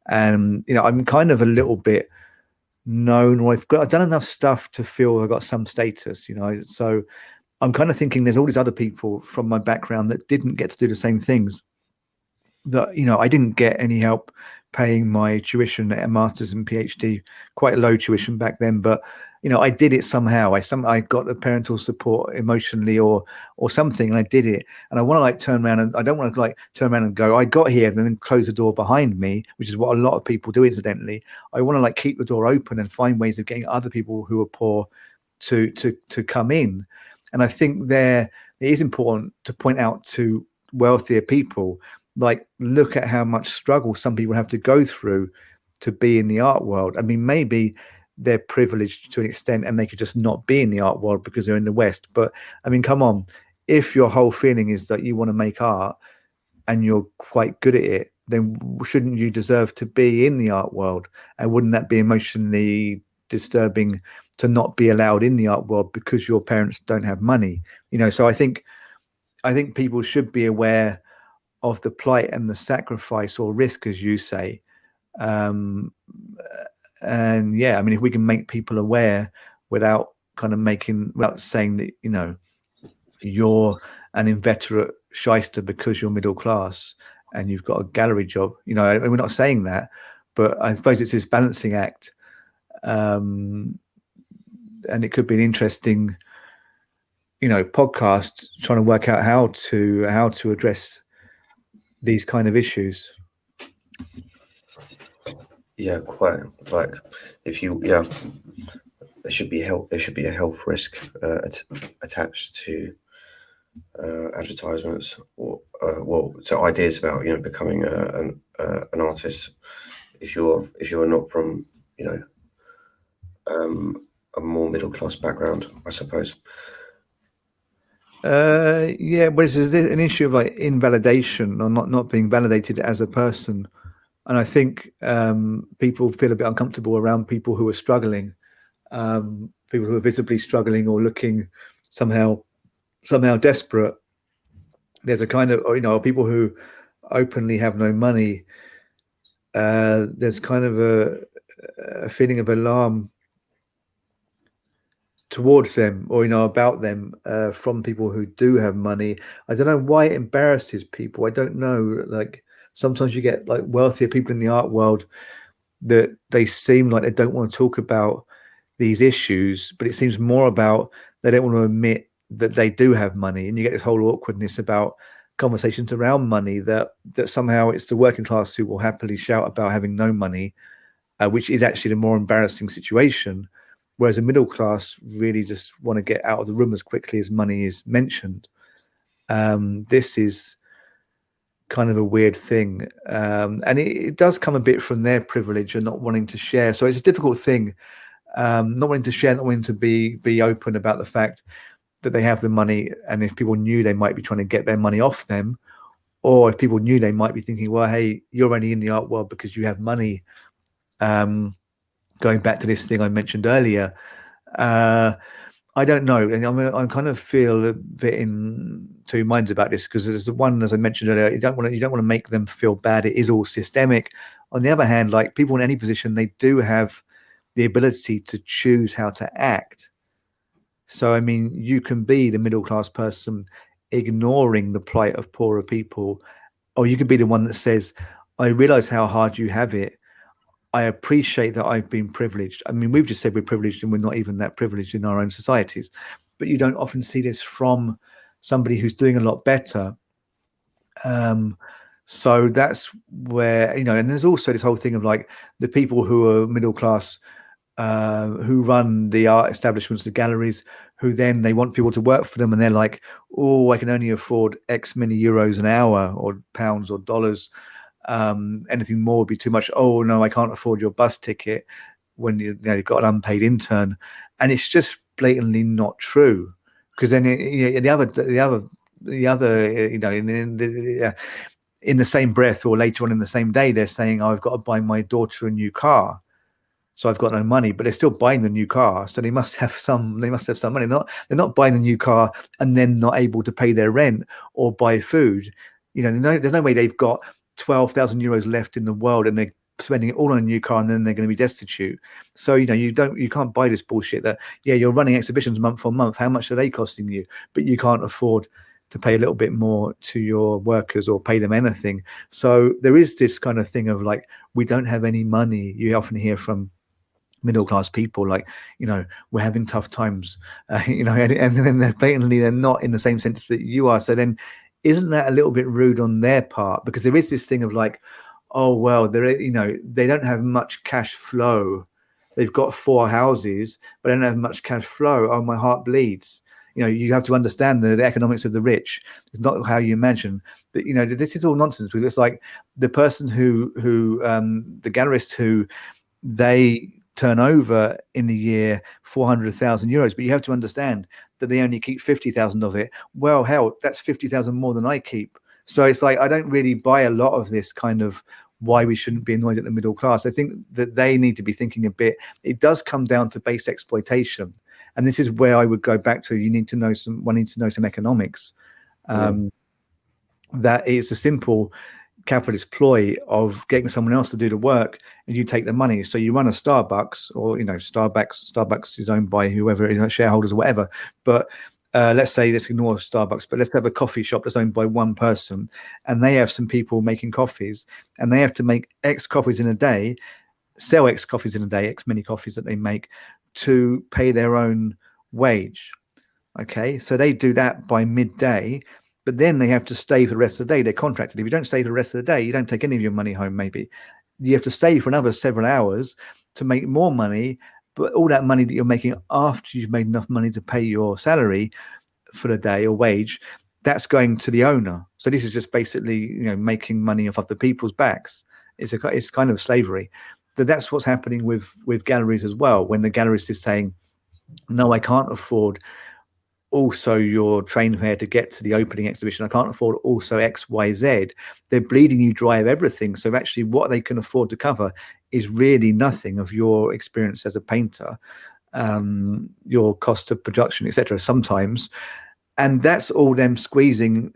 And, I'm kind of a little bit known, or I've done enough stuff to feel I've got some status, so I'm kind of thinking there's all these other people from my background that didn't get to do the same things. That, I didn't get any help paying my tuition at a master's and PhD, quite low tuition back then, but I did it somehow. I got the parental support emotionally or something, and I did it. And I want to turn around, and I don't want to turn around and go, I got here and then close the door behind me, which is what a lot of people do incidentally. I want to keep the door open and find ways of getting other people who are poor to come in. And I think it is important to point out to wealthier people, look at how much struggle some people have to go through to be in the art world. I mean, maybe they're privileged to an extent and they could just not be in the art world because they're in the West. But I mean, come on, if your whole feeling is that you want to make art and you're quite good at it, then shouldn't you deserve to be in the art world? And wouldn't that be emotionally disturbing to not be allowed in the art world because your parents don't have money? So I think people should be aware of the plight and the sacrifice or risk, as you say. And yeah, I mean, if we can make people aware without saying that, you're an inveterate shyster because you're middle class and you've got a gallery job, we're not saying that, but I suppose it's this balancing act. And it could be an interesting, podcast trying to work out how to address these kind of issues. Yeah, quite. There should be a health risk attached to advertisements or to ideas about becoming an artist if you're not from a more middle class background, I suppose. Yeah, but it's an issue of invalidation or not being validated as a person. And I think people feel a bit uncomfortable around people who are struggling, people who are visibly struggling or looking somehow desperate. There's a kind of, people who openly have no money. There's kind of a feeling of alarm towards them or about them from people who do have money. I don't know why it embarrasses people. I don't know. Sometimes you get wealthier people in the art world that they seem like they don't want to talk about these issues, but it seems more about they don't want to admit that they do have money, and you get this whole awkwardness about conversations around money that somehow it's the working class who will happily shout about having no money, which is actually the more embarrassing situation. Whereas the middle class really just want to get out of the room as quickly as money is mentioned. This is kind of a weird thing, and it does come a bit from their privilege and not wanting to share. So it's a difficult thing, not wanting to share, not wanting to be open about the fact that they have the money, and if people knew, they might be trying to get their money off them, or if people knew, they might be thinking, well, hey, you're only in the art world because you have money. Going back to this thing I mentioned earlier, I don't know, and I kind of feel a bit in two minds about this, because there's the one, as I mentioned earlier, you don't want to make them feel bad. It is all systemic. On the other hand, like, people in any position, they do have the ability to choose how to act. So I mean, you can be the middle class person ignoring the plight of poorer people, or you could be the one that says, I realize how hard you have it. I appreciate that I've been privileged. I mean, we've just said we're privileged, and we're not even that privileged in our own societies. But you don't often see this from somebody who's doing a lot better. So that's where, and there's also this whole thing of like the people who are middle class, who run the art establishments, the galleries, who then they want people to work for them, and they're like, oh, I can only afford X many euros an hour, or pounds, or dollars. Anything more would be too much. Oh no, I can't afford your bus ticket when you've got an unpaid intern. And it's just blatantly not true, because then in the same breath, or later on in the same day, they're saying, oh, I've got to buy my daughter a new car, so I've got no money. But they're still buying the new car, so they must have some money. They're not buying the new car and then not able to pay their rent or buy food. There's no way they've got 12,000 euros left in the world and they're spending it all on a new car, and then they're going to be destitute. So you can't buy this bullshit that, yeah, you're running exhibitions month on month, how much are they costing you, but you can't afford to pay a little bit more to your workers or pay them anything. So there is this kind of thing of like, we don't have any money. You often hear from middle class people like, we're having tough times, and then they're not in the same sense that you are. So then, isn't that a little bit rude on their part? Because there is this thing of like, oh well, they don't have much cash flow. They've got 4 houses, but they don't have much cash flow. Oh, my heart bleeds. You have to understand the economics of the rich. It's not how you imagine. But this is all nonsense, because it's like the person who the gallerist who they turn over in a year 400,000 euros, but you have to understand that they only keep 50,000 of it. Well, hell, that's 50,000 more than I keep. So it's like, I don't really buy a lot of this kind of why we shouldn't be annoyed at the middle class. I think that they need to be thinking a bit. It does come down to base exploitation, and this is where I would go back to. One needs to know some economics. That is a simple capitalist ploy of getting someone else to do the work, and you take the money. So you run a Starbucks, or Starbucks is owned by whoever, shareholders or whatever, but let's ignore Starbucks, but let's have a coffee shop that's owned by one person, and they have some people making coffees, and they have to make X coffees in a day, sell X coffees in a day, X many coffees that they make, to pay their own wage. Okay, so they do that by midday, but then they have to stay for the rest of the day. They're contracted. If you don't stay for the rest of the day, you don't take any of your money home. Maybe you have to stay for another several hours to make more money. But all that money that you're making after you've made enough money to pay your salary for the day or wage, that's going to the owner. So this is just basically, making money off other people's backs. It's kind of slavery. But that's what's happening with galleries as well. When the gallerist is saying, no, I can't afford also your train fare to get to the opening exhibition. I can't afford also X, Y, Z. They're bleeding you dry of everything. So actually what they can afford to cover is really nothing of your experience as a painter, your cost of production, etc. sometimes. And that's all them squeezing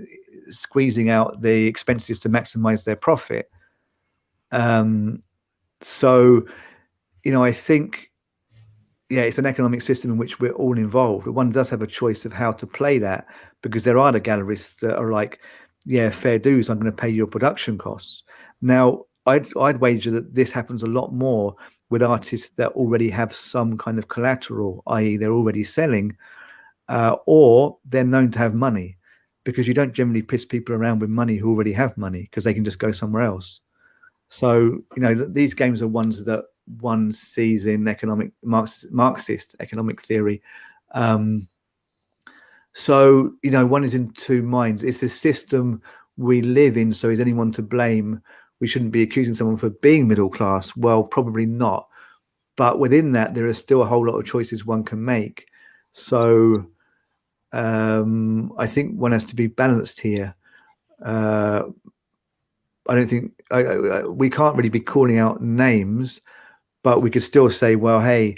out the expenses to maximize their profit. So, I think, it's an economic system in which we're all involved, but one does have a choice of how to play that, because there are the gallerists that are like, yeah, fair dues, I'm going to pay your production costs. Now, I'd wager that this happens a lot more with artists that already have some kind of collateral, i.e. they're already selling, or they're known to have money, because you don't generally piss people around with money who already have money, because they can just go somewhere else. So, these games are ones that one sees in Marxist economic theory. So, one is in two minds. It's a system we live in. So is anyone to blame? We shouldn't be accusing someone for being middle class. Well, probably not. But within that, there are still a whole lot of choices one can make. So I think one has to be balanced here. I don't think we can't really be calling out names, but we could still say, well, hey,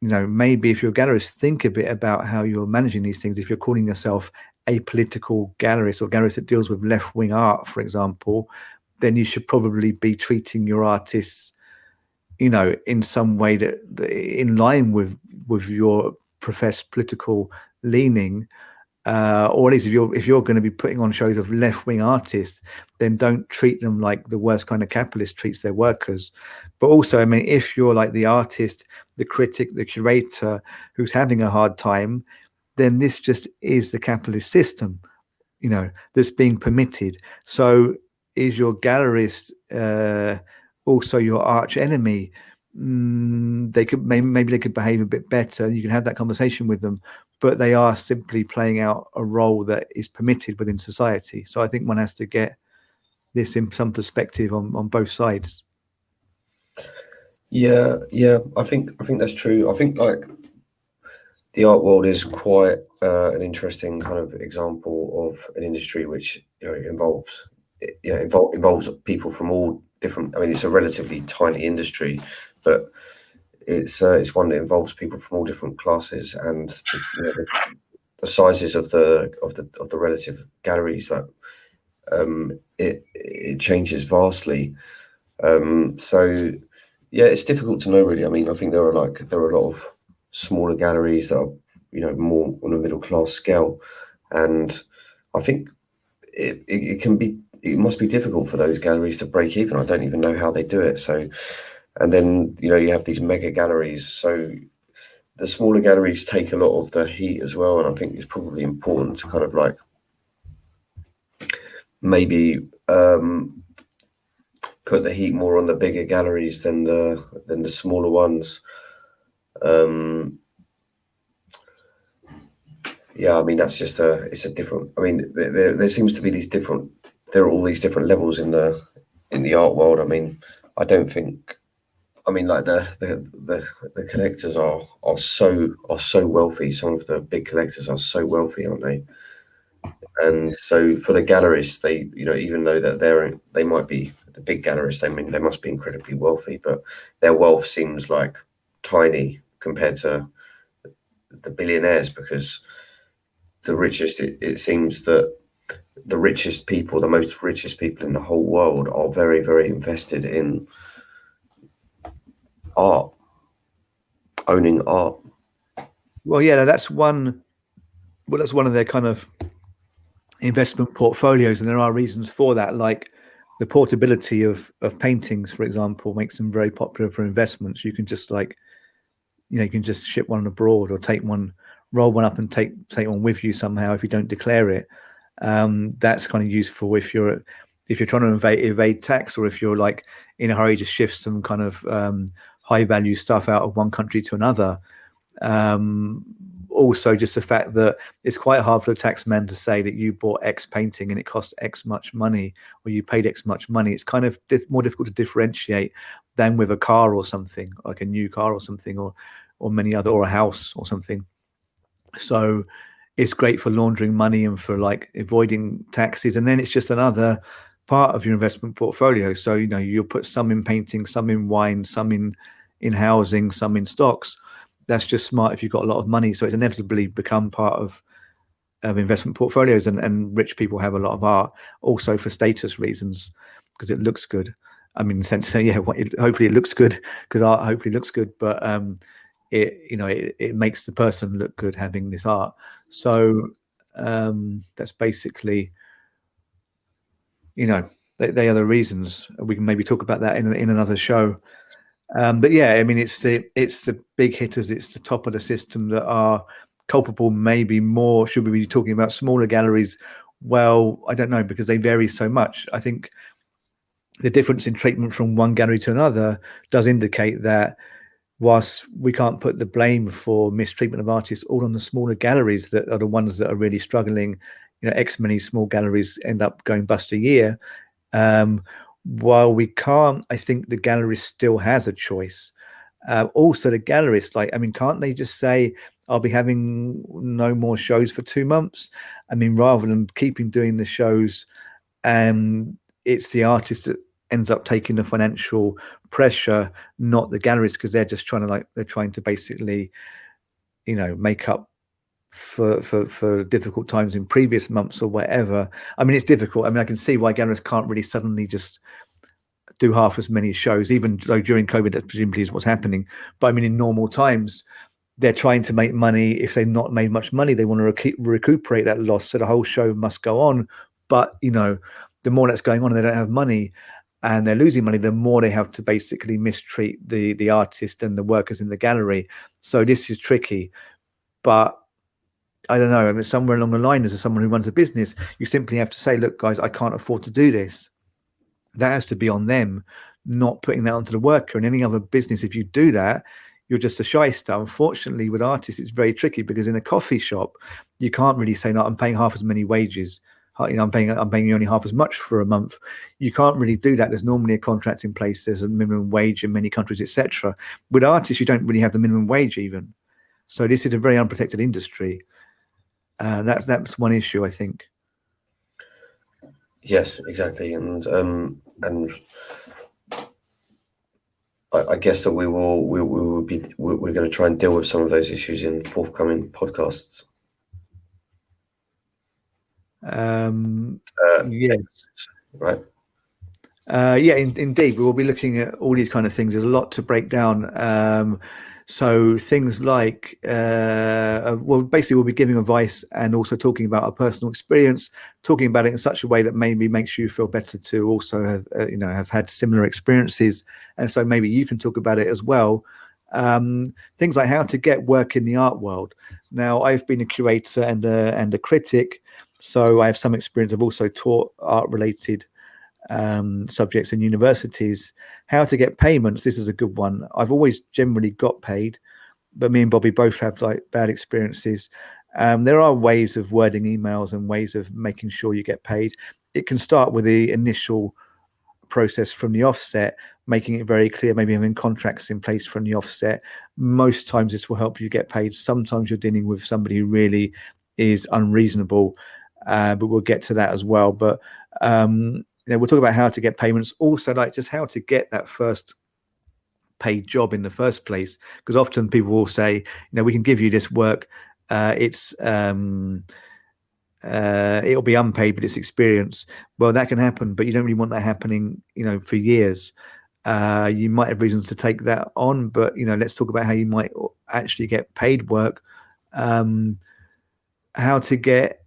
maybe if you're a gallerist, think a bit about how you're managing these things. If you're calling yourself a political gallerist or gallerist that deals with left-wing art, for example, then you should probably be treating your artists, in some way that in line with your professed political leaning, or at least if you're going to be putting on shows of left-wing artists, then don't treat them like the worst kind of capitalist treats their workers. But also, I mean, if you're like the artist, the critic, the curator who's having a hard time, then this just is the capitalist system, that's being permitted. So is your gallerist also your arch enemy? They could maybe they could behave a bit better. You can have that conversation with them, but they are simply playing out a role that is permitted within society. So I think one has to get this in some perspective on both sides. Yeah, I think that's true. I think like the art world is quite an interesting kind of example of an industry which involves people from all different. I mean, it's a relatively tiny industry, but it's one that involves people from all different classes, and the sizes of the relative galleries, that it changes vastly. So yeah, it's difficult to know really. I mean, I think there are a lot of smaller galleries that are more on a middle class scale, and I think it must be difficult for those galleries to break even. I don't even know how they do it. So, and then you have these mega galleries. So the smaller galleries take a lot of the heat as well, and I think it's probably important to kind of like maybe put the heat more on the bigger galleries than the smaller ones. Yeah, I mean that's just it's a different. I mean there seems to be there are all these different levels in the art world. I mean, I don't think. I mean, like the collectors are so wealthy. Some of the big collectors are so wealthy, aren't they? And so for the gallerists, they even though that they might be the big gallerists, I mean they must be incredibly wealthy, but their wealth seems like tiny compared to the billionaires, because the richest, it seems that the richest people, the most richest people in the whole world are very, very invested in art, owning art. Well, yeah, that's one of their kind of investment portfolios, and there are reasons for that, like the portability of paintings, for example, makes them very popular for investments. You can just you can just ship one abroad or roll one up and take one with you somehow if you don't declare it. That's kind of useful if you're trying to evade tax, or if you're like in a hurry to shift some kind of high value stuff out of one country to another. Also, just the fact that it's quite hard for the taxman to say that you bought X painting and it cost X much money, or you paid X much money. It's kind of more difficult to differentiate than with a car or something, like a new car or something, or many other, or a house or something. So it's great for laundering money and for like avoiding taxes. And then it's just another part of your investment portfolio. So, you'll put some in painting, some in wine, some in housing, some in stocks. That's just smart if you've got a lot of money. So it's inevitably become part of investment portfolios, and rich people have a lot of art also for status reasons, because it looks good. I mean, in the sense that, hopefully it looks good, because art hopefully looks good, but it makes the person look good having this art. So that's basically, they are the reasons. We can maybe talk about that in another show. But yeah, I mean, it's the big hitters, it's the top of the system that are culpable. Maybe more. Should we be talking about smaller galleries? Well, I don't know, because they vary so much. I think the difference in treatment from one gallery to another does indicate that whilst we can't put the blame for mistreatment of artists all on the smaller galleries that are the ones that are really struggling X many small galleries end up going bust a year. While we can't, I think the gallerist still has a choice. Also, the gallerist, can't they just say, I'll be having no more shows for 2 months? Rather than keeping doing the shows, it's the artist that ends up taking the financial pressure, not the gallerist, because they're just trying to basically, make up for difficult times in previous months or whatever. It's difficult. I can see why gallerists can't really suddenly just do half as many shows, even though during COVID that presumably is what's happening. But in normal times, they're trying to make money. If they've not made much money, they want to recuperate that loss, so the whole show must go on. But the more that's going on and they don't have money and they're losing money, the more they have to basically mistreat the artist and the workers in the gallery. So this is tricky. But I don't know, somewhere along the line, as someone who runs a business, you simply have to say, look, guys, I can't afford to do this. That has to be on them, not putting that onto the worker. In any other business, if you do that, you're just a shyster. Unfortunately, with artists, it's very tricky, because in a coffee shop, you can't really say, no, I'm paying half as many wages. I'm paying you only half as much for a month. You can't really do that. There's normally a contract in place. There's a minimum wage in many countries, etc. With artists, you don't really have the minimum wage even. So this is a very unprotected industry. That's one issue, I think. Yes, exactly, and I guess that we're going to try and deal with some of those issues in forthcoming podcasts. Yes. Right. Indeed, we will be looking at all these kind of things. There's a lot to break down. So things like, basically we'll be giving advice and also talking about our personal experience, talking about it in such a way that maybe makes you feel better to also have had similar experiences. And so maybe you can talk about it as well. Things like how to get work in the art world. Now, I've been a curator and a critic, so I have some experience. I've also taught art-related subjects in universities. How to get payments, this is a good one. I've always generally got paid, but me and Bobby both have bad experiences. There are ways of wording emails and ways of making sure you get paid. It can start with the initial process from the offset, making it very clear, maybe having contracts in place from the offset. Most times this will help you get paid. Sometimes you're dealing with somebody who really is unreasonable, but we'll get to that as well. But we'll talk about how to get payments, also just how to get that first paid job in the first place, because often people will say, we can give you this work, it'll be unpaid, but it's experience. Well, that can happen, but you don't really want that happening for years. You might have reasons to take that on, but let's talk about how you might actually get paid work. How to get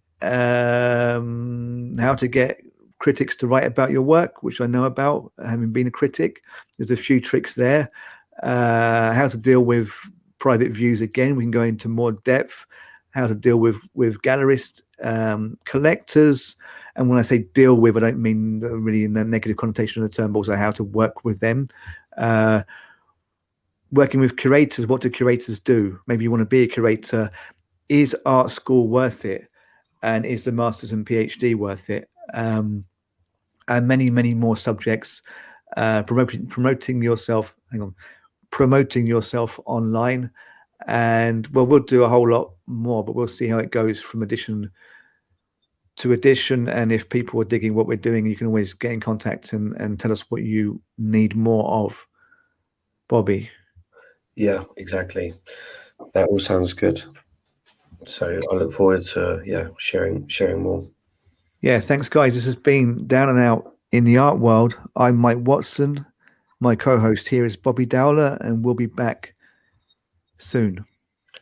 critics to write about your work, which I know about, having been a critic. There's a few tricks there. How to deal with private views, again, we can go into more depth. How to deal with gallerists, collectors, and when I say deal with, I don't mean really in the negative connotation of the term, but also how to work with them. Working with curators, what do curators do? Maybe you want to be a curator. Is art school worth it? And is the Masters and PhD worth it? And many, many more subjects. Promoting yourself online. And we'll do a whole lot more, but we'll see how it goes from edition to edition. And if people are digging what we're doing, you can always get in contact and tell us what you need more of. Bobby. Yeah, exactly. That all sounds good. So I look forward to sharing more. Yeah, thanks, guys. This has been Down and Out in the Art World. I'm Mike Watson. My co-host here is Bobby Dowler, and we'll be back soon.